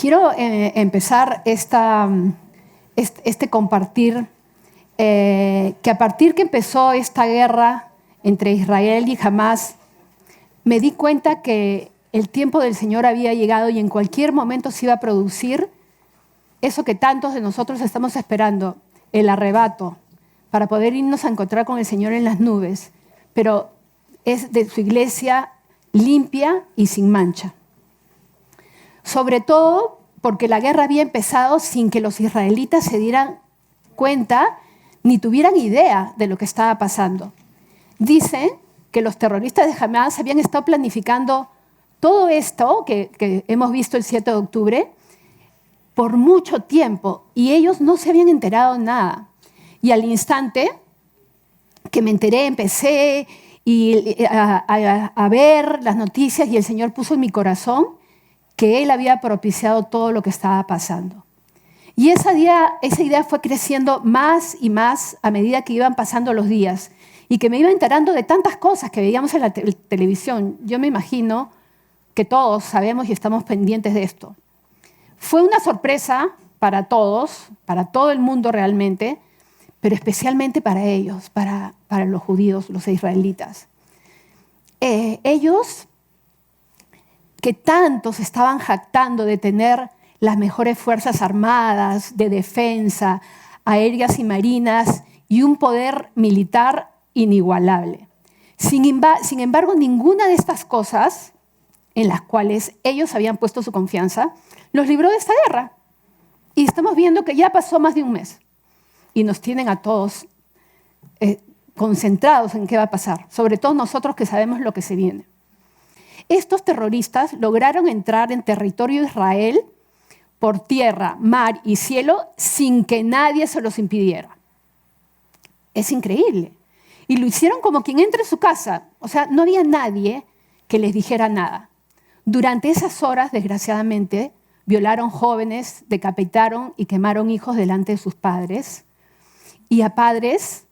Quiero empezar este compartir que a partir que empezó esta guerra entre Israel y Hamás, me di cuenta que el tiempo del Señor había llegado y en cualquier momento se iba a producir eso que tantos de nosotros estamos esperando, el arrebato, para poder irnos a encontrar con el Señor en las nubes, pero es de su iglesia limpia y sin mancha. Sobre todo porque la guerra había empezado sin que los israelitas se dieran cuenta ni tuvieran idea de lo que estaba pasando. Dicen que los terroristas de Hamás habían estado planificando todo esto que hemos visto el 7 de octubre por mucho tiempo y ellos no se habían enterado nada. Y al instante que me enteré, empecé a ver las noticias y el Señor puso en mi corazón que Él había propiciado todo lo que estaba pasando. Y esa idea fue creciendo más y más a medida que iban pasando los días y que me iba enterando de tantas cosas que veíamos en la televisión. Yo me imagino que todos sabemos y estamos pendientes de esto. Fue una sorpresa para todos, para todo el mundo realmente, pero especialmente para ellos, para los judíos, los israelitas. Ellos que tantos estaban jactando de tener las mejores fuerzas armadas, de defensa, aéreas y marinas, y un poder militar inigualable. Sin embargo, ninguna de estas cosas en las cuales ellos habían puesto su confianza los libró de esta guerra. Y estamos viendo que ya pasó más de un mes y nos tienen a todos concentrados en qué va a pasar, sobre todo nosotros que sabemos lo que se viene. Estos terroristas lograron entrar en territorio de Israel por tierra, mar y cielo sin que nadie se los impidiera. Es increíble. Y lo hicieron como quien entra en su casa. O sea, no había nadie que les dijera nada. Durante esas horas, desgraciadamente, violaron jóvenes, decapitaron y quemaron hijos delante de sus padres. Y a padres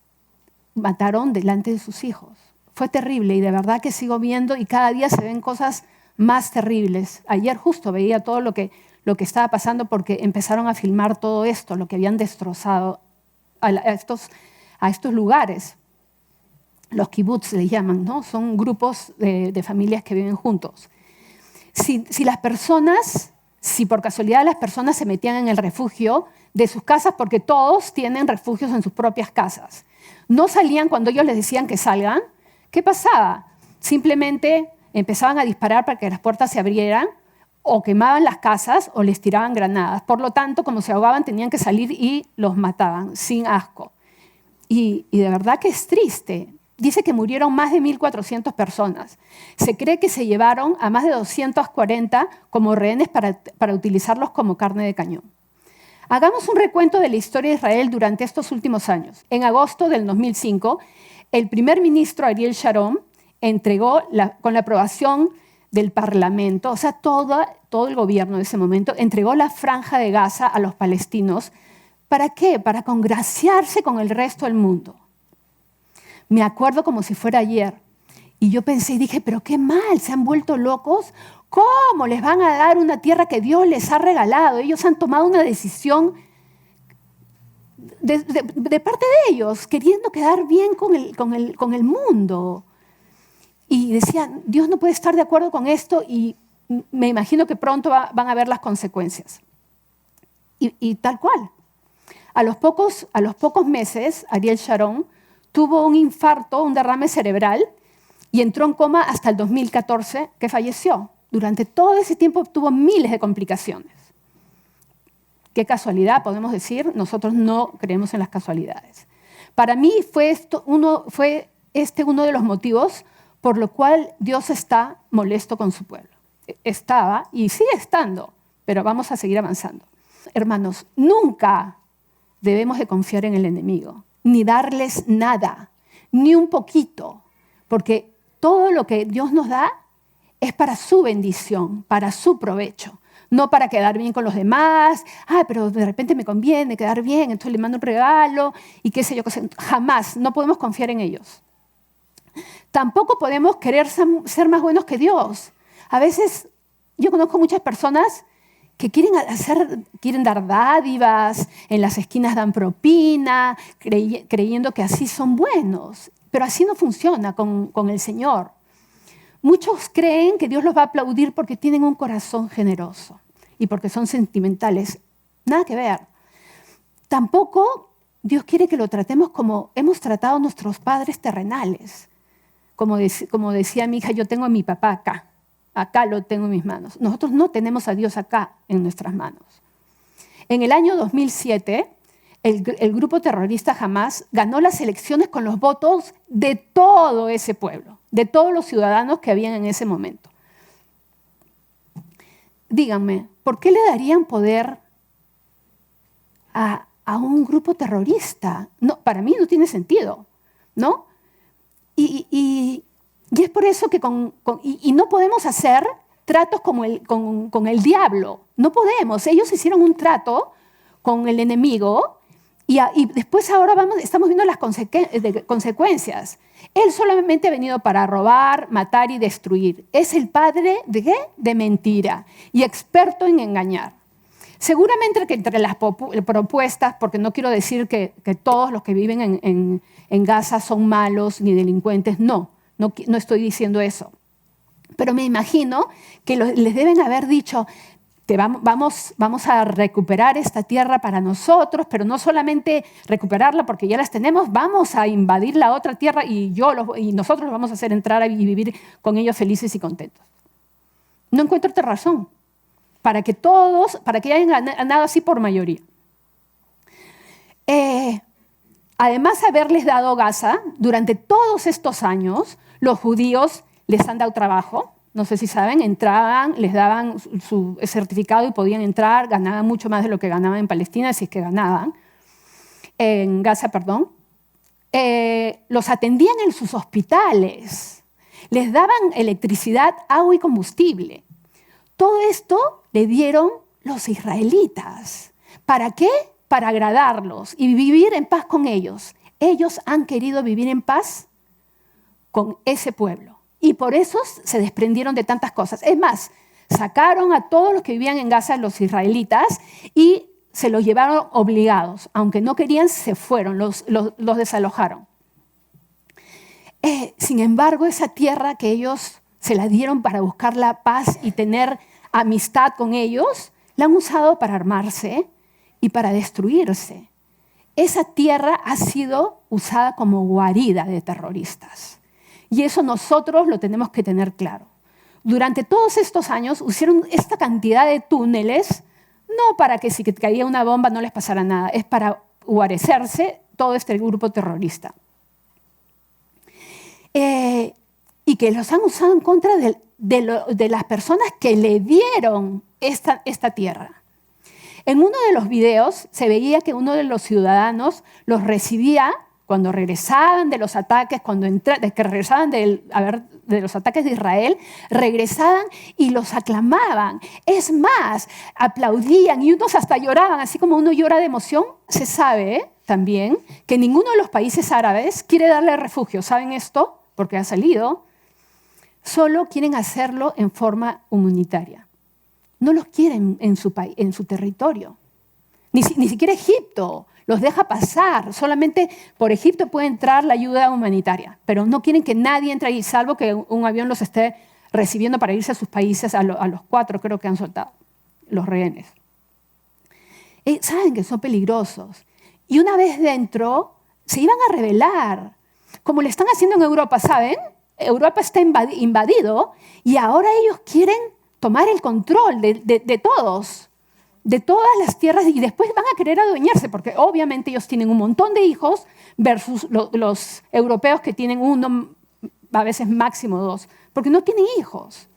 mataron delante de sus hijos. Fue terrible y de verdad que sigo viendo y cada día se ven cosas más terribles. Ayer justo veía todo lo que estaba pasando porque empezaron a filmar todo esto, lo que habían destrozado a estos lugares. Los kibutz les llaman, ¿no? Son grupos de familias que viven juntos. Si por casualidad las personas se metían en el refugio de sus casas, porque todos tienen refugios en sus propias casas, no salían cuando ellos les decían que salgan, ¿qué pasaba? Simplemente empezaban a disparar para que las puertas se abrieran, o quemaban las casas o les tiraban granadas. Por lo tanto, como se ahogaban, tenían que salir y los mataban, sin asco. Y de verdad que es triste. Dice que murieron más de 1.400 personas. Se cree que se llevaron a más de 240 como rehenes para utilizarlos como carne de cañón. Hagamos un recuento de la historia de Israel durante estos últimos años. En agosto del 2005, el primer ministro Ariel Sharon entregó, con la aprobación del Parlamento, o sea, todo el gobierno de ese momento, entregó la franja de Gaza a los palestinos. ¿Para qué? Para congraciarse con el resto del mundo. Me acuerdo como si fuera ayer. Y yo pensé y dije, pero qué mal, ¿se han vuelto locos? ¿Cómo les van a dar una tierra que Dios les ha regalado? Ellos han tomado una decisión de parte de ellos, queriendo quedar bien con el mundo. Y decían, Dios no puede estar de acuerdo con esto y me imagino que pronto van a ver las consecuencias. Y tal cual. A los pocos meses, Ariel Sharon tuvo un infarto, un derrame cerebral y entró en coma hasta el 2014, que falleció. Durante todo ese tiempo tuvo miles de complicaciones. Qué casualidad, podemos decir. Nosotros no creemos en las casualidades. Para mí fue uno de los motivos por lo cual Dios está molesto con su pueblo. Estaba y sigue estando, pero vamos a seguir avanzando. Hermanos, nunca debemos de confiar en el enemigo, ni darles nada, ni un poquito, porque todo lo que Dios nos da es para su bendición, para su provecho, no para quedar bien con los demás. Pero de repente me conviene quedar bien, entonces le mando un regalo y qué sé yo. Jamás, no podemos confiar en ellos. Tampoco podemos querer ser más buenos que Dios. A veces yo conozco muchas personas que quieren dar dádivas, en las esquinas dan propina, creyendo que así son buenos. Pero así no funciona con el Señor. Muchos creen que Dios los va a aplaudir porque tienen un corazón generoso y porque son sentimentales. Nada que ver. Tampoco Dios quiere que lo tratemos como hemos tratado a nuestros padres terrenales. Como decía mi hija, yo tengo a mi papá acá. Acá lo tengo en mis manos. Nosotros no tenemos a Dios acá en nuestras manos. En el año 2007, el grupo terrorista Hamás ganó las elecciones con los votos de todo ese pueblo, de todos los ciudadanos que habían en ese momento. Díganme, ¿por qué le darían poder a un grupo terrorista? No, para mí no tiene sentido, ¿no? Y es por eso que no podemos hacer tratos con el diablo. No podemos. Ellos hicieron un trato con el enemigo y después ahora estamos viendo las consecuencias. Él solamente ha venido para robar, matar y destruir. Es el padre ¿de qué? De mentira y experto en engañar. Seguramente que entre las propuestas, porque no quiero decir que todos los que viven en Gaza son malos ni delincuentes, no estoy diciendo eso. Pero me imagino que les deben haber dicho, vamos a recuperar esta tierra para nosotros, pero no solamente recuperarla porque ya las tenemos, vamos a invadir la otra tierra y nosotros los vamos a hacer entrar y vivir con ellos felices y contentos. No encuentro otra razón para que hayan ganado así por mayoría. Además de haberles dado Gaza, durante todos estos años, los judíos les han dado trabajo. No sé si saben, entraban, les daban su certificado y podían entrar, ganaban mucho más de lo que ganaban en Palestina, si es que ganaban, en Gaza, perdón. Los atendían en sus hospitales, les daban electricidad, agua y combustible. Todo esto le dieron los israelitas. ¿Para qué? Para agradarlos y vivir en paz con ellos. Ellos han querido vivir en paz con ese pueblo. Y por eso se desprendieron de tantas cosas. Es más, sacaron a todos los que vivían en Gaza, los israelitas, y se los llevaron obligados. Aunque no querían, se fueron, los desalojaron. Sin embargo, esa tierra que ellos se la dieron para buscar la paz y tener amistad con ellos, la han usado para armarse y para destruirse. Esa tierra ha sido usada como guarida de terroristas. Y eso nosotros lo tenemos que tener claro. Durante todos estos años hicieron esta cantidad de túneles, no para que si caía una bomba no les pasara nada, es para guarecerse todo este grupo terrorista. Y que los han usado en contra de las personas que le dieron esta tierra. En uno de los videos se veía que uno de los ciudadanos los recibía cuando regresaban de los ataques, de los ataques de Israel, regresaban y los aclamaban. Es más, aplaudían y unos hasta lloraban, así como uno llora de emoción. Se sabe también que ninguno de los países árabes quiere darle refugio. ¿Saben esto? Porque ha salido. Solo quieren hacerlo en forma humanitaria. No los quieren en su territorio. Ni siquiera Egipto los deja pasar. Solamente por Egipto puede entrar la ayuda humanitaria. Pero no quieren que nadie entre ahí, salvo que un avión los esté recibiendo para irse a sus países, a los 4 creo que han soltado, los rehenes. Saben que son peligrosos. Y una vez dentro, se iban a rebelar. Como le están haciendo en Europa, ¿saben? Europa está invadido y ahora ellos quieren tomar el control de todos, de todas las tierras, y después van a querer adueñarse, porque obviamente ellos tienen un montón de hijos versus los europeos que tienen 1, a veces máximo 2, porque no tienen hijos.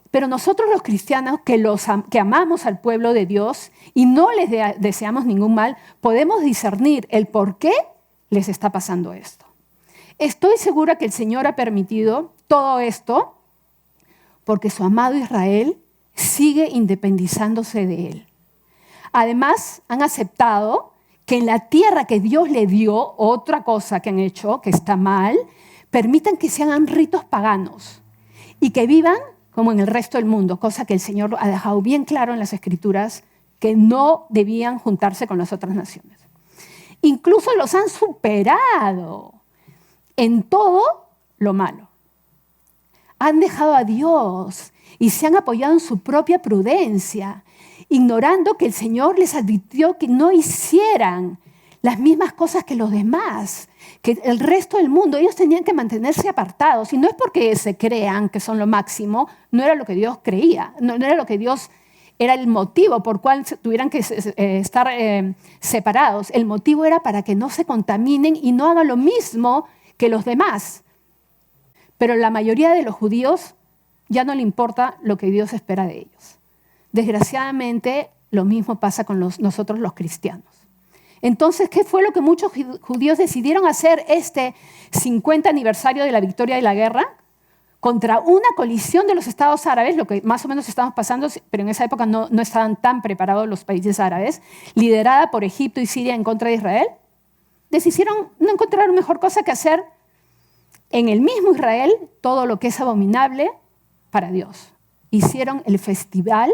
Pero nosotros los cristianos que amamos al pueblo de Dios y no les deseamos ningún mal, podemos discernir el por qué les está pasando esto. Estoy segura que el Señor ha permitido todo esto porque su amado Israel sigue independizándose de él. Además, han aceptado que en la tierra que Dios le dio, otra cosa que han hecho, que está mal, permitan que se hagan ritos paganos y que vivan como en el resto del mundo, cosa que el Señor ha dejado bien claro en las Escrituras, que no debían juntarse con las otras naciones. Incluso los han superado en todo lo malo. Han dejado a Dios y se han apoyado en su propia prudencia, ignorando que el Señor les advirtió que no hicieran las mismas cosas que los demás, que el resto del mundo. Ellos tenían que mantenerse apartados, y no es porque se crean que son lo máximo, no era lo que Dios creía, no era lo que Dios era el motivo por cual tuvieran que estar separados. El motivo era para que no se contaminen y no hagan lo mismo que los demás. Pero la mayoría de los judíos ya no le importa lo que Dios espera de ellos. Desgraciadamente, lo mismo pasa con nosotros los cristianos. Entonces, ¿qué fue lo que muchos judíos decidieron hacer este 50 aniversario de la victoria de la guerra? Contra una colisión de los estados árabes, lo que más o menos estamos pasando, pero en esa época no estaban tan preparados los países árabes, liderada por Egipto y Siria en contra de Israel, decidieron no encontrar mejor cosa que hacer en el mismo Israel todo lo que es abominable para Dios. Hicieron el festival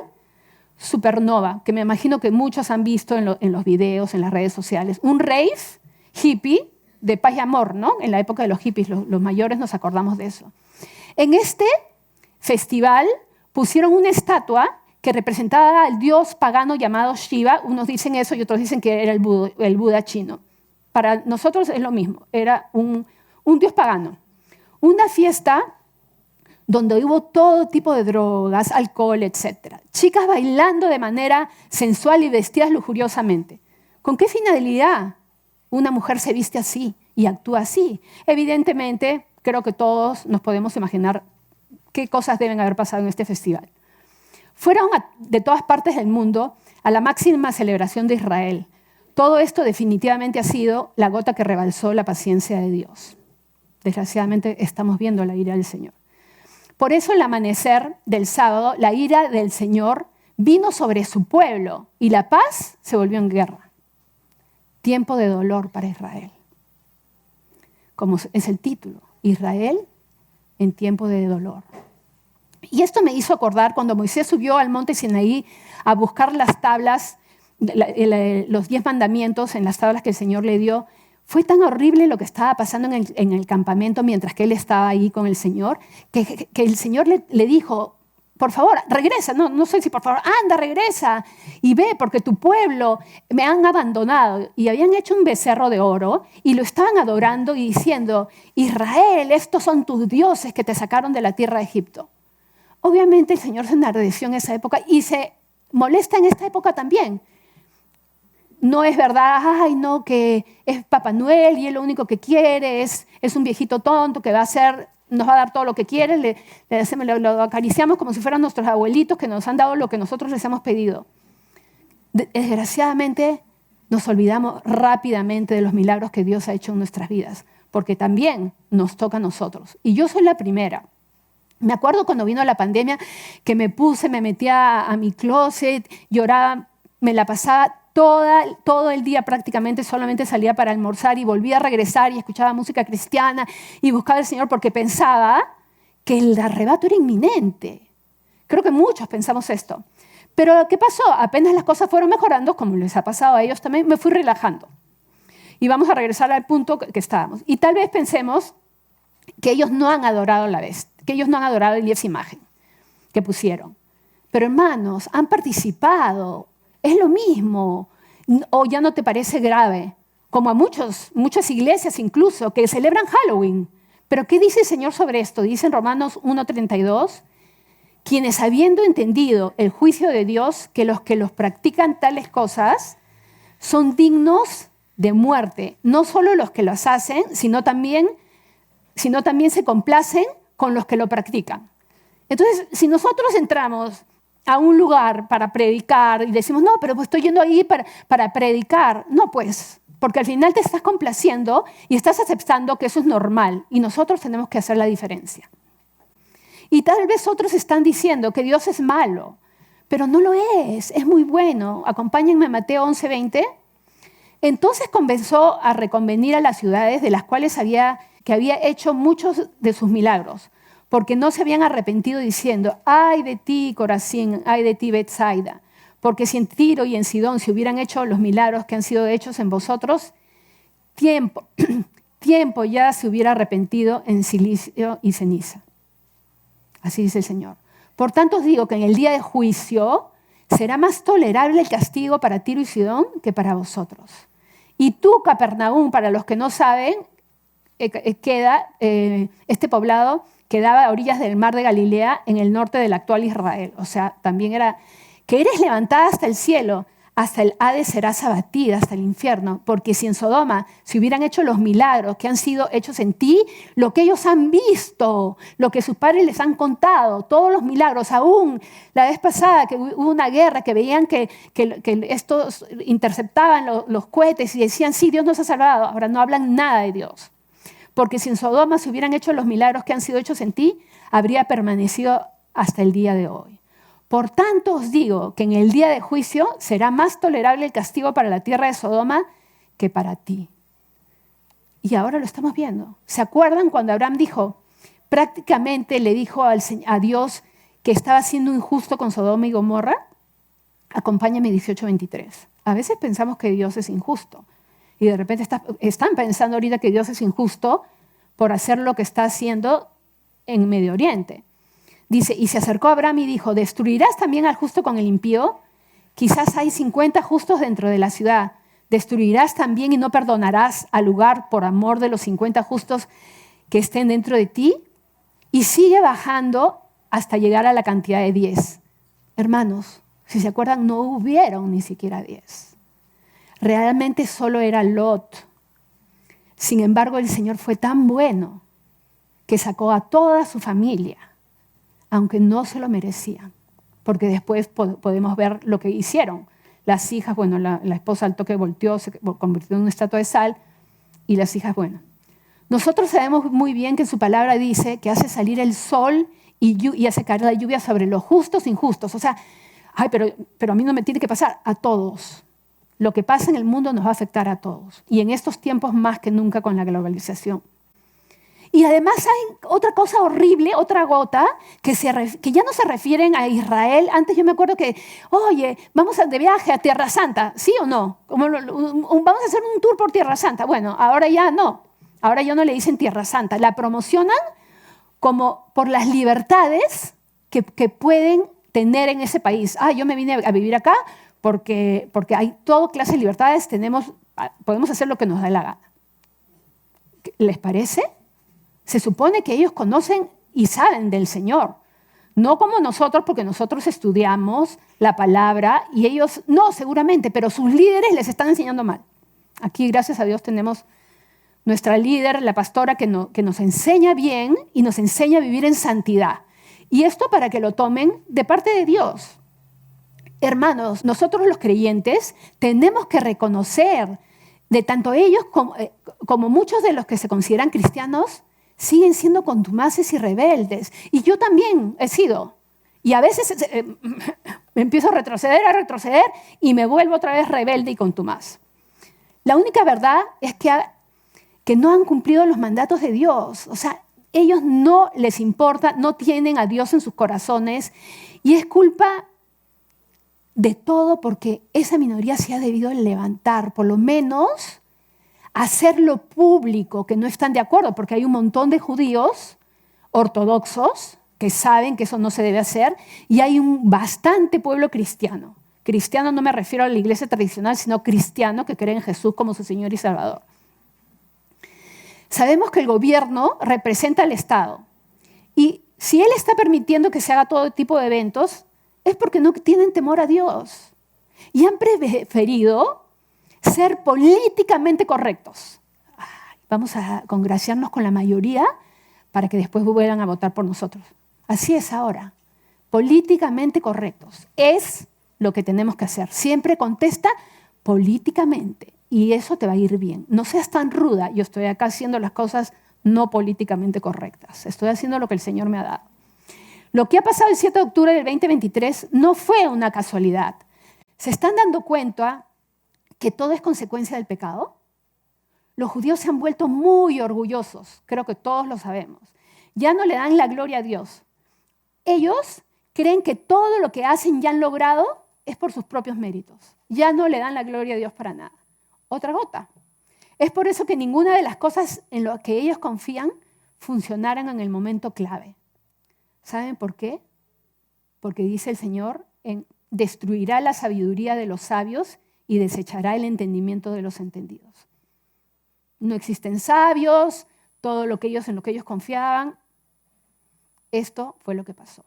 Supernova, que me imagino que muchos han visto en los videos, en las redes sociales. Un rave hippie de paz y amor, ¿no? En la época de los hippies, los mayores nos acordamos de eso. En este festival pusieron una estatua que representaba al dios pagano llamado Shiva. Unos dicen eso y otros dicen que era el Buda chino. Para nosotros es lo mismo, era un dios pagano. Una fiesta donde hubo todo tipo de drogas, alcohol, etc. Chicas bailando de manera sensual y vestidas lujuriosamente. ¿Con qué finalidad una mujer se viste así y actúa así? Evidentemente, creo que todos nos podemos imaginar qué cosas deben haber pasado en este festival. Fueron de todas partes del mundo a la máxima celebración de Israel. Todo esto definitivamente ha sido la gota que rebalsó la paciencia de Dios. Desgraciadamente estamos viendo la ira del Señor. Por eso el amanecer del sábado, la ira del Señor vino sobre su pueblo y la paz se volvió en guerra. Tiempo de dolor para Israel. Como es el título, Israel en tiempo de dolor. Y esto me hizo acordar cuando Moisés subió al monte Sinaí a buscar las tablas, los 10 mandamientos en las tablas que el Señor le dio. Fue tan horrible lo que estaba pasando en el campamento mientras que él estaba ahí con el Señor, que el Señor le dijo, por favor, regresa, no sé si por favor, anda, regresa y ve, porque tu pueblo me han abandonado. Y habían hecho un becerro de oro y lo estaban adorando y diciendo, Israel, estos son tus dioses que te sacaron de la tierra de Egipto. Obviamente el Señor se enardeció en esa época y se molesta en esta época también. No es verdad, ay, no, que es Papá Noel y él lo único que quiere es un viejito tonto que nos va a dar todo lo que quiere, lo acariciamos como si fueran nuestros abuelitos que nos han dado lo que nosotros les hemos pedido. Desgraciadamente nos olvidamos rápidamente de los milagros que Dios ha hecho en nuestras vidas, porque también nos toca a nosotros. Y yo soy la primera. Me acuerdo cuando vino la pandemia que me metía a mi closet, lloraba, me la pasaba todo el día prácticamente, solamente salía para almorzar y volvía a regresar y escuchaba música cristiana y buscaba al Señor porque pensaba que el arrebato era inminente. Creo que muchos pensamos esto. Pero ¿qué pasó? Apenas las cosas fueron mejorando, como les ha pasado a ellos también, me fui relajando. Y vamos a regresar al punto que estábamos. Y tal vez pensemos que ellos no han adorado la bestia, que ellos no han adorado esa imagen que pusieron. Pero hermanos, han participado. Es lo mismo, o ya no te parece grave, como a muchas iglesias incluso, que celebran Halloween. Pero ¿qué dice el Señor sobre esto? Dice en Romanos 1:32, quienes habiendo entendido el juicio de Dios, que los practican tales cosas son dignos de muerte, no solo los que las hacen, sino también se complacen con los que lo practican. Entonces, si nosotros entramos a un lugar para predicar y decimos, no, pero pues estoy yendo ahí para predicar. No, pues, porque al final te estás complaciendo y estás aceptando que eso es normal y nosotros tenemos que hacer la diferencia. Y tal vez otros están diciendo que Dios es malo, pero no lo es muy bueno. Acompáñenme a Mateo 11:20. Entonces comenzó a reconvenir a las ciudades de las cuales había hecho muchos de sus milagros, porque no se habían arrepentido diciendo, ay de ti, Corazín, ay de ti, Betsaida, porque si en Tiro y en Sidón se hubieran hecho los milagros que han sido hechos en vosotros, tiempo ya se hubiera arrepentido en silicio y ceniza. Así dice el Señor. Por tanto os digo que en el día de juicio será más tolerable el castigo para Tiro y Sidón que para vosotros. Y tú, Capernaum, para los que no saben, este poblado quedaba a orillas del mar de Galilea, en el norte del actual Israel. O sea, también era que eres levantada hasta el cielo, hasta el Hades serás abatida, hasta el infierno, porque si en Sodoma se hubieran hecho los milagros que han sido hechos en ti, lo que ellos han visto, lo que sus padres les han contado, todos los milagros, aún la vez pasada que hubo una guerra, que veían que estos interceptaban los cohetes y decían, sí, Dios nos ha salvado, ahora no hablan nada de Dios. Porque si en Sodoma se hubieran hecho los milagros que han sido hechos en ti, habría permanecido hasta el día de hoy. Por tanto os digo que en el día de juicio será más tolerable el castigo para la tierra de Sodoma que para ti. Y ahora lo estamos viendo. ¿Se acuerdan cuando Abraham dijo, prácticamente le dijo a Dios que estaba siendo injusto con Sodoma y Gomorra? Acompáñame 18:23. A veces pensamos que Dios es injusto. Y de repente están pensando ahorita que Dios es injusto por hacer lo que está haciendo en Medio Oriente. Dice, y se acercó a Abraham y dijo, ¿destruirás también al justo con el impío? Quizás hay 50 justos dentro de la ciudad. ¿Destruirás también y no perdonarás al lugar por amor de los 50 justos que estén dentro de ti? Y sigue bajando hasta llegar a la cantidad de 10. Hermanos, si se acuerdan, no hubieron ni siquiera 10. Realmente solo era Lot. Sin embargo, el Señor fue tan bueno que sacó a toda su familia, aunque no se lo merecían, porque después podemos ver lo que hicieron. Las hijas, bueno, la esposa al toque volteó, se convirtió en una estatua de sal, y las hijas, bueno. Nosotros sabemos muy bien que su palabra dice que hace salir el sol y hace caer la lluvia sobre los justos e injustos. O sea, ay, pero a mí no me tiene que pasar, a todos. Lo que pasa en el mundo nos va a afectar a todos. Y en estos tiempos más que nunca con la globalización. Y además hay otra cosa horrible, otra gota, que ya no se refieren a Israel. Antes yo me acuerdo que, oye, vamos de viaje a Tierra Santa, ¿sí o no? Vamos a hacer un tour por Tierra Santa. Bueno, ahora ya no. Ahora ya no le dicen Tierra Santa. La promocionan como por las libertades que pueden tener en ese país. Yo me vine a vivir acá porque hay toda clase de libertades, podemos hacer lo que nos da la gana. ¿Les parece? Se supone que ellos conocen y saben del Señor. No como nosotros, porque nosotros estudiamos la palabra y ellos no, seguramente, pero sus líderes les están enseñando mal. Aquí, gracias a Dios, tenemos nuestra líder, la pastora, que nos enseña bien y nos enseña a vivir en santidad. Y esto para que lo tomen de parte de Dios. Hermanos, nosotros los creyentes tenemos que reconocer de tanto ellos como muchos de los que se consideran cristianos, siguen siendo contumaces y rebeldes. Y yo también he sido. Y a veces me empiezo a retroceder y me vuelvo otra vez rebelde y contumaz. La única verdad es que no han cumplido los mandatos de Dios. O sea, ellos no les importa, no tienen a Dios en sus corazones. Y es culpa de todo porque esa minoría se ha debido levantar, por lo menos hacerlo público, que no están de acuerdo, porque hay un montón de judíos ortodoxos que saben que eso no se debe hacer, y hay un bastante pueblo cristiano. Cristiano no me refiero a la iglesia tradicional, sino cristiano que cree en Jesús como su Señor y Salvador. Sabemos que el gobierno representa al Estado, y si Él está permitiendo que se haga todo tipo de eventos, es porque no tienen temor a Dios, y han preferido ser políticamente correctos. Vamos a congraciarnos con la mayoría para que después vuelvan a votar por nosotros. Así es ahora. Políticamente correctos. Es lo que tenemos que hacer. Siempre contesta políticamente. Y eso te va a ir bien. No seas tan ruda. Yo estoy acá haciendo las cosas no políticamente correctas. Estoy haciendo lo que el Señor me ha dado. Lo que ha pasado el 7 de octubre del 2023 no fue una casualidad. ¿Se están dando cuenta que todo es consecuencia del pecado? Los judíos se han vuelto muy orgullosos, creo que todos lo sabemos. ya no le dan la gloria a Dios. Ellos creen que todo lo que hacen y han logrado es por sus propios méritos. Ya no le dan la gloria a Dios para nada. Otra gota. Es por eso que ninguna de las cosas en las que ellos confían funcionaron en el momento clave. ¿Saben por qué? Porque dice el Señor, destruirá la sabiduría de los sabios y desechará el entendimiento de los entendidos. No existen sabios, todo lo que en lo que ellos confiaban. Esto fue lo que pasó.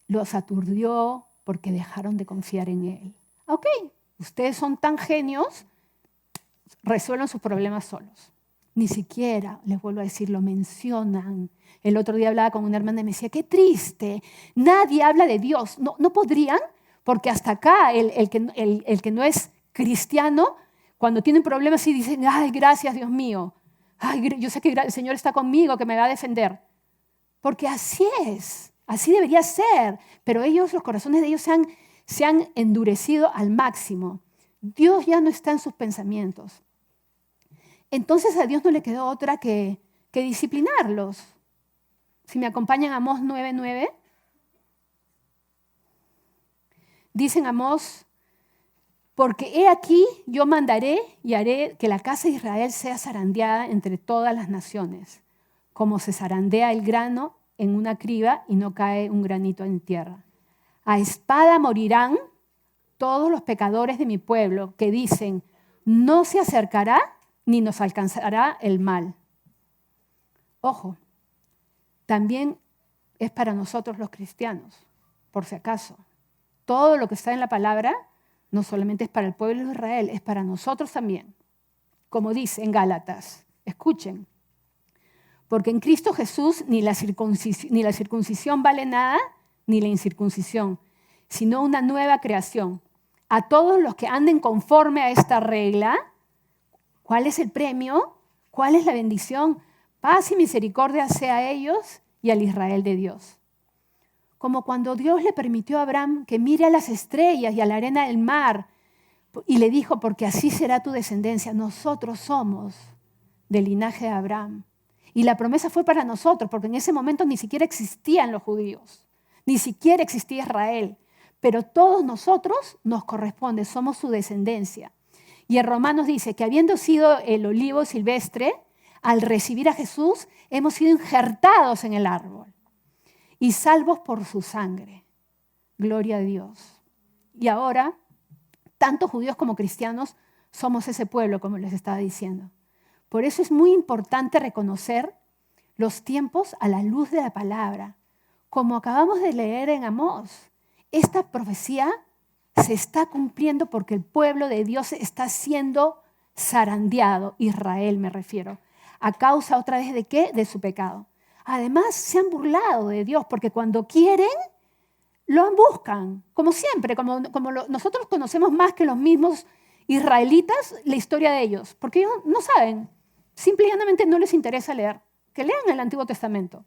Los aturdió porque dejaron de confiar en Él. Ok, ustedes son tan genios, resuelvan sus problemas solos. Ni siquiera, les vuelvo a decir, lo mencionan. El otro día hablaba con una hermana y me decía, qué triste, nadie habla de Dios. ¿No podrían? Porque hasta acá el que no es cristiano, cuando tienen problemas sí dicen, ay, gracias Dios mío. Ay, yo sé que el Señor está conmigo, que me va a defender. Porque así es, así debería ser. Pero los corazones de ellos se han endurecido al máximo. Dios ya no está en sus pensamientos. Entonces a Dios no le quedó otra que disciplinarlos. Si me acompañan a Amós 9:9, dicen Amós, porque he aquí yo mandaré y haré que la casa de Israel sea zarandeada entre todas las naciones, como se zarandea el grano en una criba y no cae un granito en tierra. A espada morirán todos los pecadores de mi pueblo que dicen, no se acercará ni nos alcanzará el mal. Ojo, también es para nosotros los cristianos, por si acaso. Todo lo que está en la palabra no solamente es para el pueblo de Israel, es para nosotros también. Como dice en Gálatas, escuchen, porque en Cristo Jesús ni la circuncisión vale nada, ni la incircuncisión, sino una nueva creación. A todos los que anden conforme a esta regla, ¿cuál es el premio? ¿Cuál es la bendición? Paz y misericordia sea a ellos y al Israel de Dios. Como cuando Dios le permitió a Abraham que mire a las estrellas y a la arena del mar y le dijo, porque así será tu descendencia. Nosotros somos del linaje de Abraham. Y la promesa fue para nosotros, porque en ese momento ni siquiera existían los judíos, ni siquiera existía Israel. Pero todos nosotros nos corresponde, somos su descendencia. Y en Romanos dice que habiendo sido el olivo silvestre, al recibir a Jesús, hemos sido injertados en el árbol y salvos por su sangre. Gloria a Dios. Y ahora, tanto judíos como cristianos, somos ese pueblo, como les estaba diciendo. Por eso es muy importante reconocer los tiempos a la luz de la palabra. Como acabamos de leer en Amós, esta profecía se está cumpliendo porque el pueblo de Dios está siendo zarandeado, Israel me refiero, a causa otra vez de ¿qué? De su pecado. Además, se han burlado de Dios porque cuando quieren, lo buscan, como siempre, nosotros conocemos más que los mismos israelitas la historia de ellos, porque ellos no saben, simplemente no les interesa leer, que lean el Antiguo Testamento.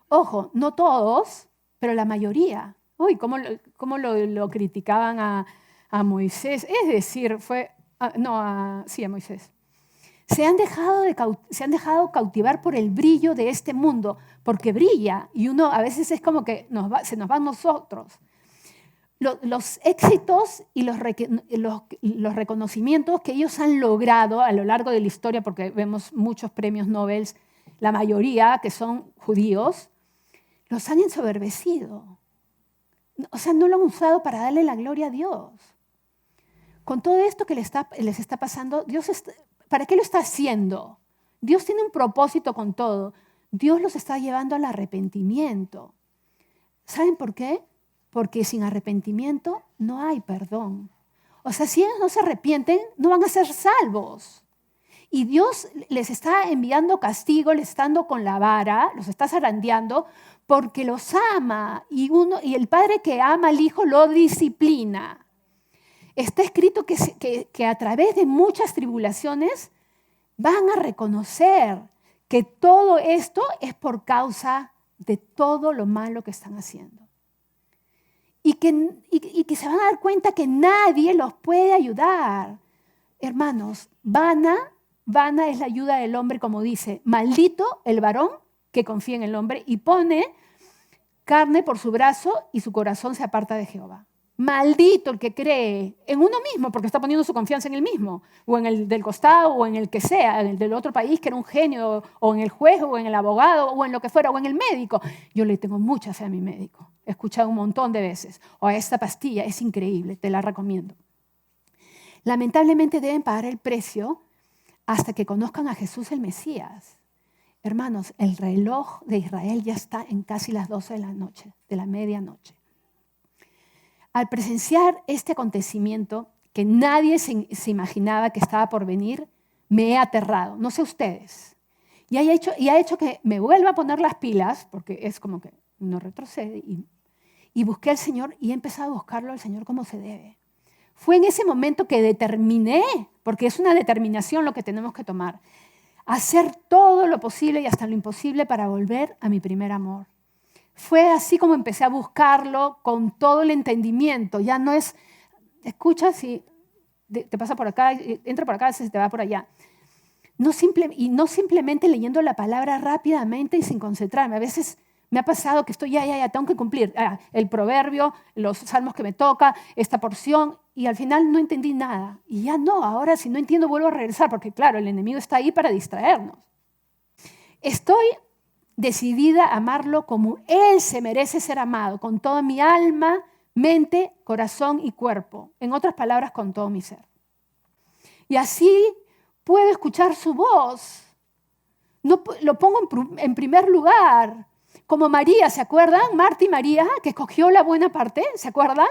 Ojo, no todos, pero la mayoría. Uy, ¿cómo lo criticaban a Moisés? Es decir, a Moisés. Se han dejado cautivar por el brillo de este mundo, porque brilla, y uno a veces es como que se nos van nosotros. Los éxitos y los reconocimientos que ellos han logrado a lo largo de la historia, porque vemos muchos premios Nobel, la mayoría que son judíos, los han ensoberbecido. O sea, no lo han usado para darle la gloria a Dios. Con todo esto que les está pasando, ¿para qué lo está haciendo? Dios tiene un propósito con todo. Dios los está llevando al arrepentimiento. ¿Saben por qué? Porque sin arrepentimiento no hay perdón. O sea, si ellos no se arrepienten, no van a ser salvos. Y Dios les está enviando castigo, les está dando con la vara, los está zarandeando, porque los ama. Y el padre que ama al hijo lo disciplina. Está escrito que a través de muchas tribulaciones van a reconocer que todo esto es por causa de todo lo malo que están haciendo. Y que se van a dar cuenta que nadie los puede ayudar. Hermanos, van a vana es la ayuda del hombre, como dice, maldito el varón que confía en el hombre y pone carne por su brazo y su corazón se aparta de Jehová. Maldito el que cree en uno mismo, porque está poniendo su confianza en el mismo, o en el del costado, o en el que sea, en el del otro país que era un genio, o en el juez, o en el abogado, o en lo que fuera, o en el médico. Yo le tengo mucha fe a mi médico. He escuchado un montón de veces. O a esta pastilla, es increíble, te la recomiendo. Lamentablemente deben pagar el precio hasta que conozcan a Jesús el Mesías. Hermanos, el reloj de Israel ya está en casi las 12 de la noche, de la medianoche. Al presenciar este acontecimiento, que nadie se imaginaba que estaba por venir, me he aterrado. No sé ustedes. Y ha hecho que me vuelva a poner las pilas, porque es como que no retrocede. Y busqué al Señor y he empezado a buscarlo al Señor como se debe. Fue en ese momento que determiné, porque es una determinación lo que tenemos que tomar, hacer todo lo posible y hasta lo imposible para volver a mi primer amor. Fue así como empecé a buscarlo con todo el entendimiento. Ya no es, escuchas y te pasa por acá, entra por acá, se te va por allá. No simplemente leyendo la palabra rápidamente y sin concentrarme. A veces me ha pasado que estoy, ya, tengo que cumplir el proverbio, los salmos que me toca, esta porción, y al final no entendí nada. Y ya no, ahora si no entiendo vuelvo a regresar, porque claro, el enemigo está ahí para distraernos. Estoy decidida a amarlo como Él se merece ser amado, con toda mi alma, mente, corazón y cuerpo. En otras palabras, con todo mi ser. Y así puedo escuchar su voz. No, lo pongo en primer lugar. Como María, ¿se acuerdan? Marta y María, que escogió la buena parte, ¿se acuerdan?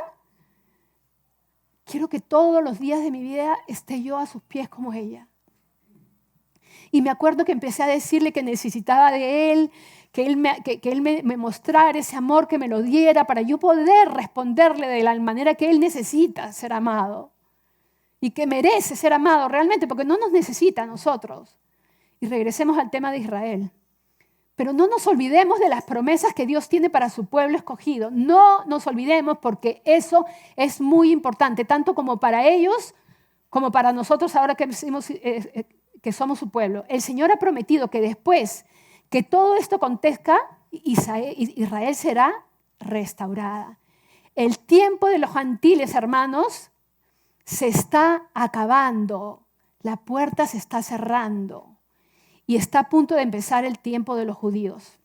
Quiero que todos los días de mi vida esté yo a sus pies como ella. Y me acuerdo que empecé a decirle que necesitaba de Él, que Él me mostrara ese amor, que me lo diera para yo poder responderle de la manera que Él necesita ser amado. Y que merece ser amado realmente, porque no nos necesita a nosotros. Y regresemos al tema de Israel. Pero no nos olvidemos de las promesas que Dios tiene para su pueblo escogido. No nos olvidemos porque eso es muy importante, tanto como para ellos, como para nosotros ahora que somos su pueblo. El Señor ha prometido que después que todo esto acontezca, Israel será restaurada. El tiempo de los gentiles, hermanos, se está acabando. La puerta se está cerrando. Y está a punto de empezar el tiempo de los judíos.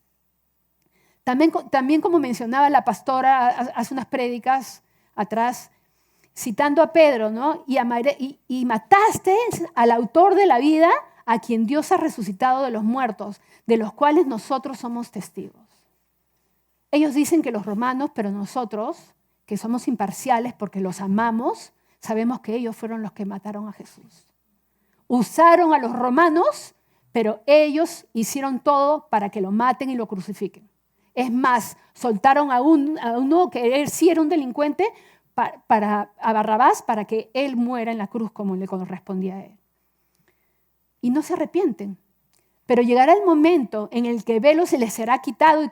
También como mencionaba la pastora hace unas prédicas atrás, citando a Pedro, ¿no? Y mataste al autor de la vida, a quien Dios ha resucitado de los muertos, de los cuales nosotros somos testigos. Ellos dicen que los romanos, pero nosotros, que somos imparciales porque los amamos, sabemos que ellos fueron los que mataron a Jesús. Usaron a los romanos, pero ellos hicieron todo para que lo maten y lo crucifiquen. Es más, soltaron a uno que él sí era un delincuente a Barrabás para que él muera en la cruz como le correspondía a él. Y no se arrepienten. Pero llegará el momento en el que el velo se les será quitado y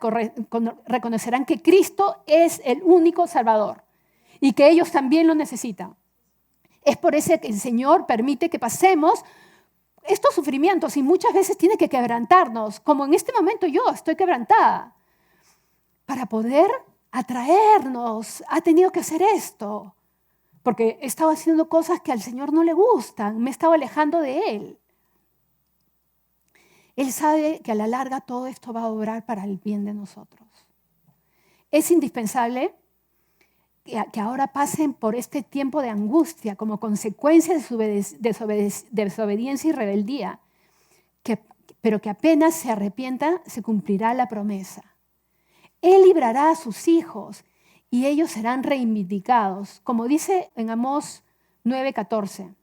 reconocerán que Cristo es el único Salvador y que ellos también lo necesitan. Es por eso que el Señor permite que pasemos estos sufrimientos y muchas veces tiene que quebrantarnos, como en este momento yo estoy quebrantada, para poder atraernos. Ha tenido que hacer esto, porque he estado haciendo cosas que al Señor no le gustan, me he estado alejando de Él. Él sabe que a la larga todo esto va a obrar para el bien de nosotros. Es indispensable que ahora pasen por este tiempo de angustia como consecuencia de su desobediencia y rebeldía, pero que apenas se arrepientan, se cumplirá la promesa. Él librará a sus hijos y ellos serán reivindicados, como dice en Amós 9:14.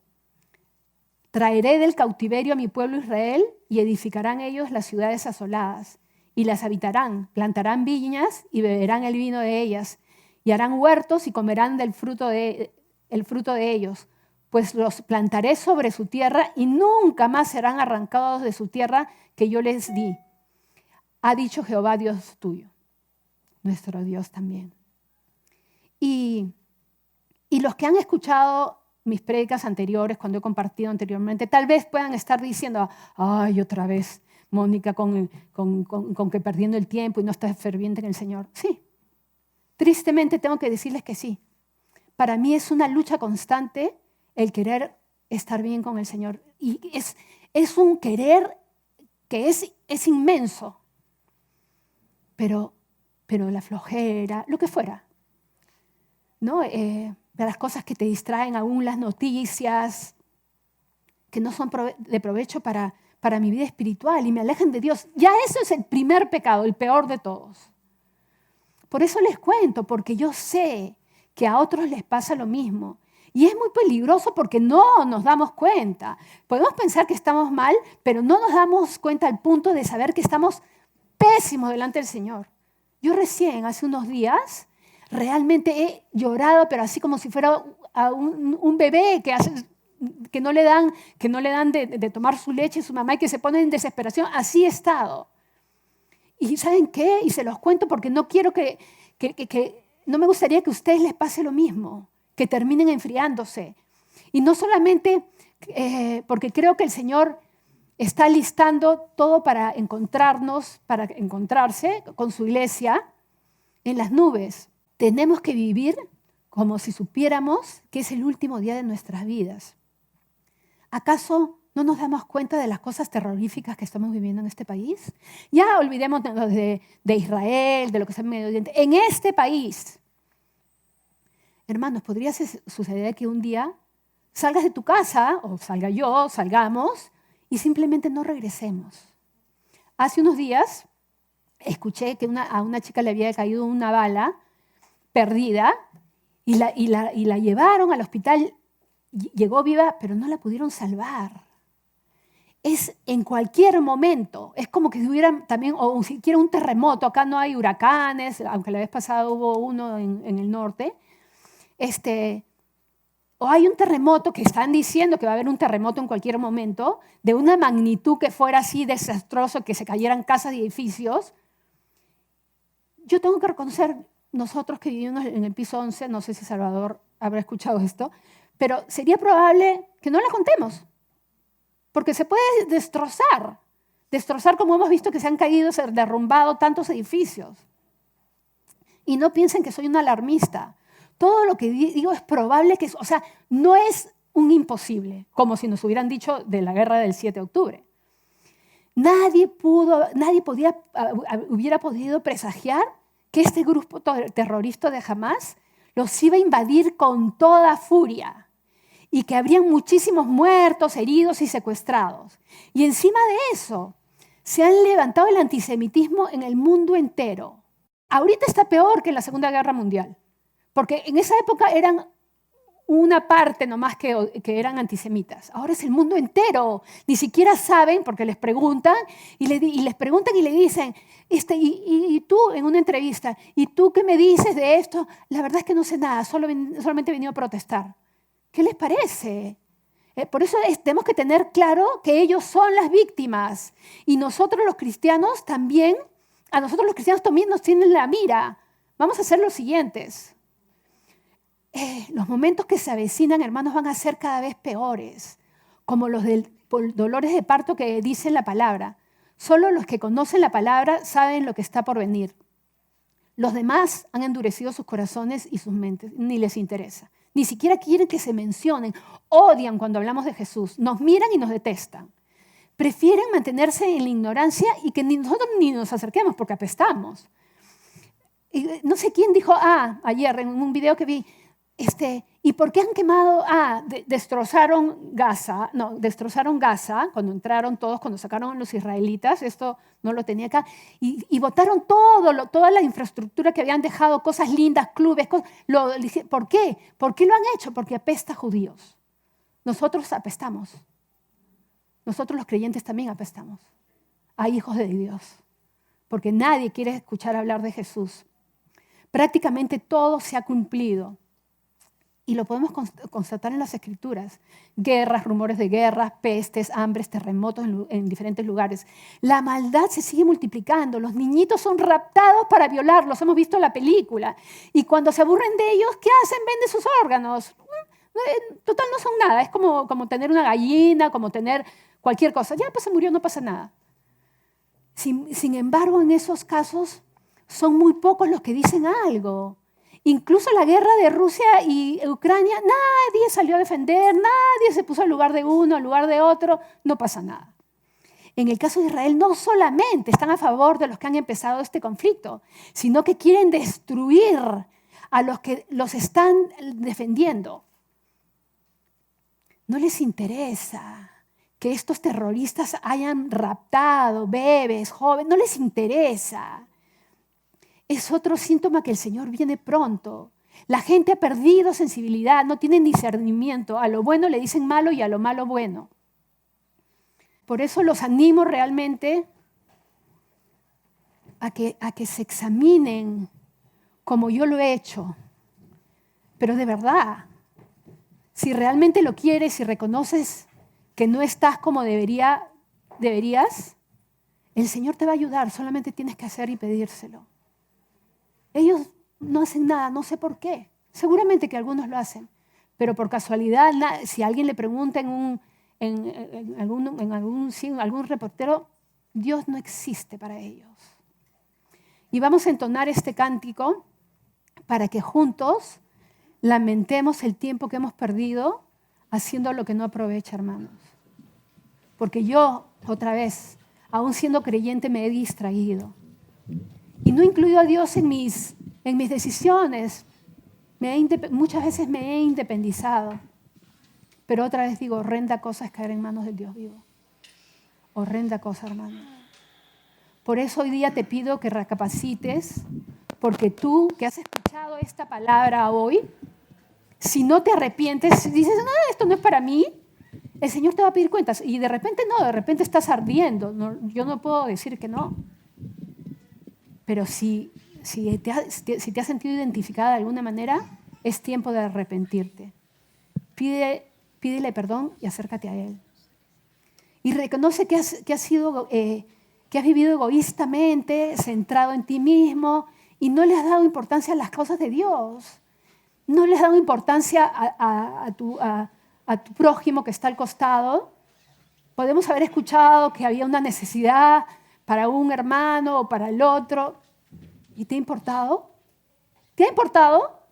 Traeré del cautiverio a mi pueblo Israel y edificarán ellos las ciudades asoladas y las habitarán, plantarán viñas y beberán el vino de ellas y harán huertos y comerán el fruto de ellos, pues los plantaré sobre su tierra y nunca más serán arrancados de su tierra que yo les di. Ha dicho Jehová Dios tuyo, nuestro Dios también. Y los que han escuchado mis prédicas anteriores, cuando he compartido anteriormente, tal vez puedan estar diciendo, ay, otra vez, Mónica, con que perdiendo el tiempo y no estás ferviente en el Señor. Sí, tristemente tengo que decirles que sí. Para mí es una lucha constante el querer estar bien con el Señor. Y es un querer que es inmenso. Pero la flojera, lo que fuera, ¿no? De las cosas que te distraen, aún las noticias, que no son de provecho para mi vida espiritual y me alejan de Dios. Ya eso es el primer pecado, el peor de todos. Por eso les cuento, porque yo sé que a otros les pasa lo mismo. Y es muy peligroso porque no nos damos cuenta. Podemos pensar que estamos mal, pero no nos damos cuenta al punto de saber que estamos pésimos delante del Señor. Yo recién, hace unos días, realmente he llorado, pero así como si fuera a un bebé que no le dan de tomar su leche su mamá y que se pone en desesperación. Así he estado. Y ¿saben qué? Y se los cuento porque no quiero no me gustaría que a ustedes les pase lo mismo, que terminen enfriándose. Y no solamente porque creo que el Señor está listando todo para encontrarse con su iglesia en las nubes. Tenemos que vivir como si supiéramos que es el último día de nuestras vidas. ¿Acaso no nos damos cuenta de las cosas terroríficas que estamos viviendo en este país? Ya olvidémonos de Israel, de lo que está en Medio Oriente. En este país, hermanos, podría suceder que un día salgas de tu casa, o salga yo, salgamos, y simplemente no regresemos. Hace unos días escuché que a una chica le había caído una bala perdida y la llevaron al hospital. Llegó viva, pero no la pudieron salvar. Es en cualquier momento. Es como que si hubiera también, o siquiera un terremoto. Acá no hay huracanes, aunque la vez pasada hubo uno en el norte. O hay un terremoto, que están diciendo que va a haber un terremoto en cualquier momento, de una magnitud que fuera así desastroso, que se cayeran casas y edificios. Yo tengo que reconocer, nosotros que vivimos en el piso 11, no sé si Salvador habrá escuchado esto, pero sería probable que no la contemos, porque se puede destrozar como hemos visto que se han caído, se han derrumbado tantos edificios. Y no piensen que soy una alarmista. Todo lo que digo es probable que, no es un imposible, como si nos hubieran dicho de la guerra del 7 de octubre. Nadie hubiera podido presagiar que este grupo terrorista de Hamás los iba a invadir con toda furia y que habrían muchísimos muertos, heridos y secuestrados. Y encima de eso, se han levantado el antisemitismo en el mundo entero. Ahorita está peor que en la Segunda Guerra Mundial, porque en esa época eran una parte nomás que eran antisemitas. Ahora es el mundo entero. Ni siquiera saben, porque les preguntan y le dicen, y tú en una entrevista, ¿y tú qué me dices de esto? La verdad es que no sé nada, solamente he venido a protestar. ¿Qué les parece? Por eso tenemos que tener claro que ellos son las víctimas. Y nosotros los cristianos también nos tienen la mira. Vamos a hacer los siguientes. Los momentos que se avecinan, hermanos, van a ser cada vez peores, como los dolores de parto que dicen la palabra. Solo los que conocen la palabra saben lo que está por venir. Los demás han endurecido sus corazones y sus mentes, ni les interesa. Ni siquiera quieren que se mencionen, odian cuando hablamos de Jesús, nos miran y nos detestan. Prefieren mantenerse en la ignorancia y que nosotros ni nos acerquemos porque apestamos. Y no sé quién dijo, ayer en un video que vi, ¿y por qué han quemado? Destrozaron Gaza cuando entraron todos, cuando sacaron a los israelitas, esto no lo tenía acá, y botaron toda la infraestructura que habían dejado, cosas lindas, clubes, ¿por qué? ¿Por qué lo han hecho? Porque apesta a judíos. Nosotros apestamos. Nosotros los creyentes también apestamos a hijos de Dios, porque nadie quiere escuchar hablar de Jesús. Prácticamente todo se ha cumplido. Y lo podemos constatar en las Escrituras. Guerras, rumores de guerras, pestes, hambres, terremotos en diferentes lugares. La maldad se sigue multiplicando. Los niñitos son raptados para violarlos. Hemos visto la película. Y cuando se aburren de ellos, ¿qué hacen? Venden sus órganos. Total, no son nada. Es como tener una gallina, como tener cualquier cosa. Ya, pues se murió, no pasa nada. Sin embargo, en esos casos son muy pocos los que dicen algo. Incluso la guerra de Rusia y Ucrania, nadie salió a defender, nadie se puso al lugar de uno, al lugar de otro, no pasa nada. En el caso de Israel, no solamente están a favor de los que han empezado este conflicto, sino que quieren destruir a los que los están defendiendo. No les interesa que estos terroristas hayan raptado bebés, jóvenes, no les interesa. Es otro síntoma que el Señor viene pronto. La gente ha perdido sensibilidad, no tienen discernimiento. A lo bueno le dicen malo y a lo malo bueno. Por eso los animo realmente a que se examinen como yo lo he hecho. Pero de verdad, si realmente lo quieres, si reconoces que no estás como deberías, el Señor te va a ayudar, solamente tienes que hacer y pedírselo. Ellos no hacen nada, no sé por qué. Seguramente que algunos lo hacen, pero por casualidad, si alguien le pregunta en algún reportero, Dios no existe para ellos. Y vamos a entonar este cántico para que juntos lamentemos el tiempo que hemos perdido haciendo lo que no aprovecha, hermanos. Porque yo, otra vez, aún siendo creyente, me he distraído. Y no he incluido a Dios en mis decisiones. Muchas veces me he independizado. Pero otra vez digo, horrenda cosa es caer en manos del Dios vivo. Horrenda cosa, hermano. Por eso hoy día te pido que recapacites, porque tú que has escuchado esta palabra hoy, si no te arrepientes, si dices, no, esto no es para mí, el Señor te va a pedir cuentas. Y de repente no, de repente estás ardiendo. No, yo no puedo decir que no. Pero si te has sentido identificada de alguna manera, es tiempo de arrepentirte. Pídele perdón y acércate a Él. Y reconoce que has vivido egoístamente, centrado en ti mismo, y no le has dado importancia a las cosas de Dios. No le has dado importancia a tu prójimo que está al costado. Podemos haber escuchado que había una necesidad para un hermano o para el otro. ¿Y te ha importado? ¿Te ha importado?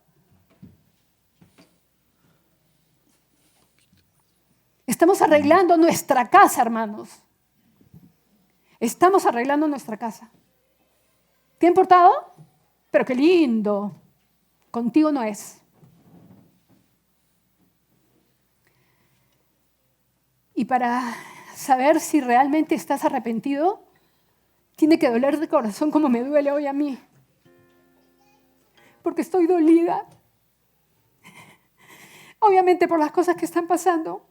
Estamos arreglando nuestra casa, hermanos. Estamos arreglando nuestra casa. ¿Te ha importado? Pero qué lindo. Contigo no es. Y para saber si realmente estás arrepentido, tiene que doler de corazón como me duele hoy a mí. Porque estoy dolida. Obviamente por las cosas que están pasando.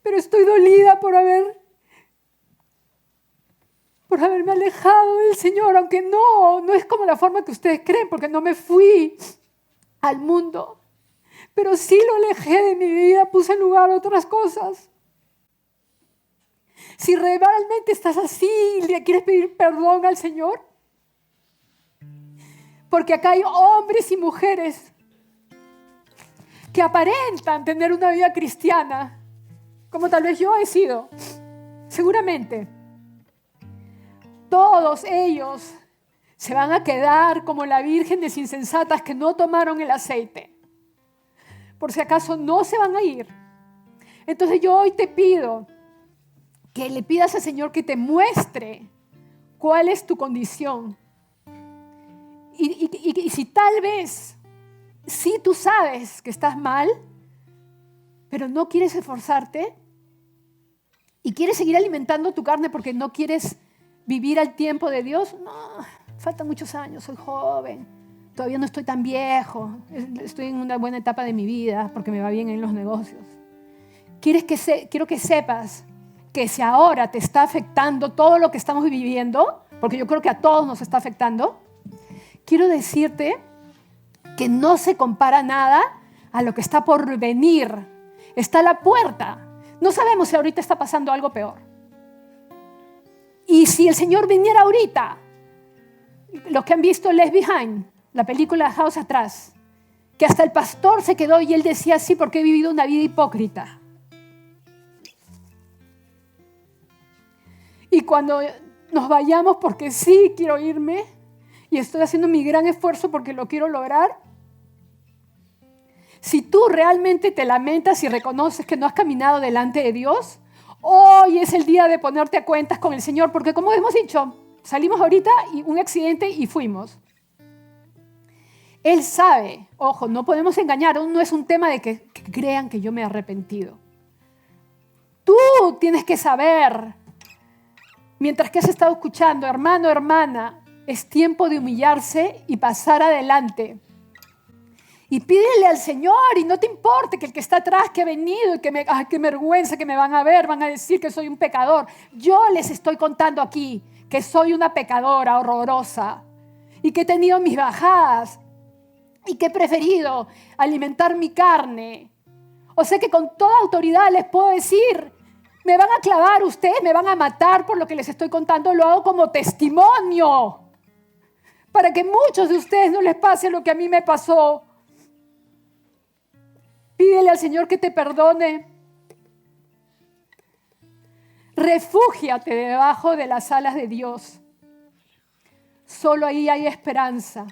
Pero estoy dolida por haberme alejado del Señor, aunque no es como la forma que ustedes creen, porque no me fui al mundo. Pero sí lo alejé de mi vida, puse en lugar otras cosas. Si realmente estás así y le quieres pedir perdón al Señor, porque acá hay hombres y mujeres que aparentan tener una vida cristiana, como tal vez yo he sido, seguramente. Todos ellos se van a quedar como la virgen de insensatas que no tomaron el aceite. Por si acaso no se van a ir. Entonces yo hoy te pido que le pidas al Señor que te muestre cuál es tu condición. Y si tal vez, sí tú sabes que estás mal, pero no quieres esforzarte y quieres seguir alimentando tu carne porque no quieres vivir al tiempo de Dios, no, faltan muchos años, soy joven, todavía no estoy tan viejo, estoy en una buena etapa de mi vida porque me va bien en los negocios. Quiero que sepas que si ahora te está afectando todo lo que estamos viviendo, porque yo creo que a todos nos está afectando, quiero decirte que no se compara nada a lo que está por venir. Está a la puerta. No sabemos si ahorita está pasando algo peor. Y si el Señor viniera ahorita, los que han visto Left Behind, la película Dejados Atrás, que hasta el pastor se quedó y él decía, sí, porque he vivido una vida hipócrita. Y cuando nos vayamos, porque sí quiero irme y estoy haciendo mi gran esfuerzo porque lo quiero lograr, si tú realmente te lamentas y reconoces que no has caminado delante de Dios, hoy es el día de ponerte a cuentas con el Señor, porque como hemos dicho, salimos ahorita y un accidente y fuimos. Él sabe, ojo, no podemos engañar, no es un tema de que crean que yo me he arrepentido. Tú tienes que saber, mientras que has estado escuchando, hermano, hermana, es tiempo de humillarse y pasar adelante. Y pídele al Señor y no te importe que el que está atrás, que ha venido y ay, qué vergüenza que me van a ver, van a decir que soy un pecador. Yo les estoy contando aquí que soy una pecadora horrorosa y que he tenido mis bajadas y que he preferido alimentar mi carne. O sea que con toda autoridad les puedo decir, me van a clavar ustedes, me van a matar por lo que les estoy contando, lo hago como testimonio para que muchos de ustedes no les pase lo que a mí me pasó. Pídele al Señor que te perdone. Refúgiate debajo de las alas de Dios. Solo ahí hay esperanza.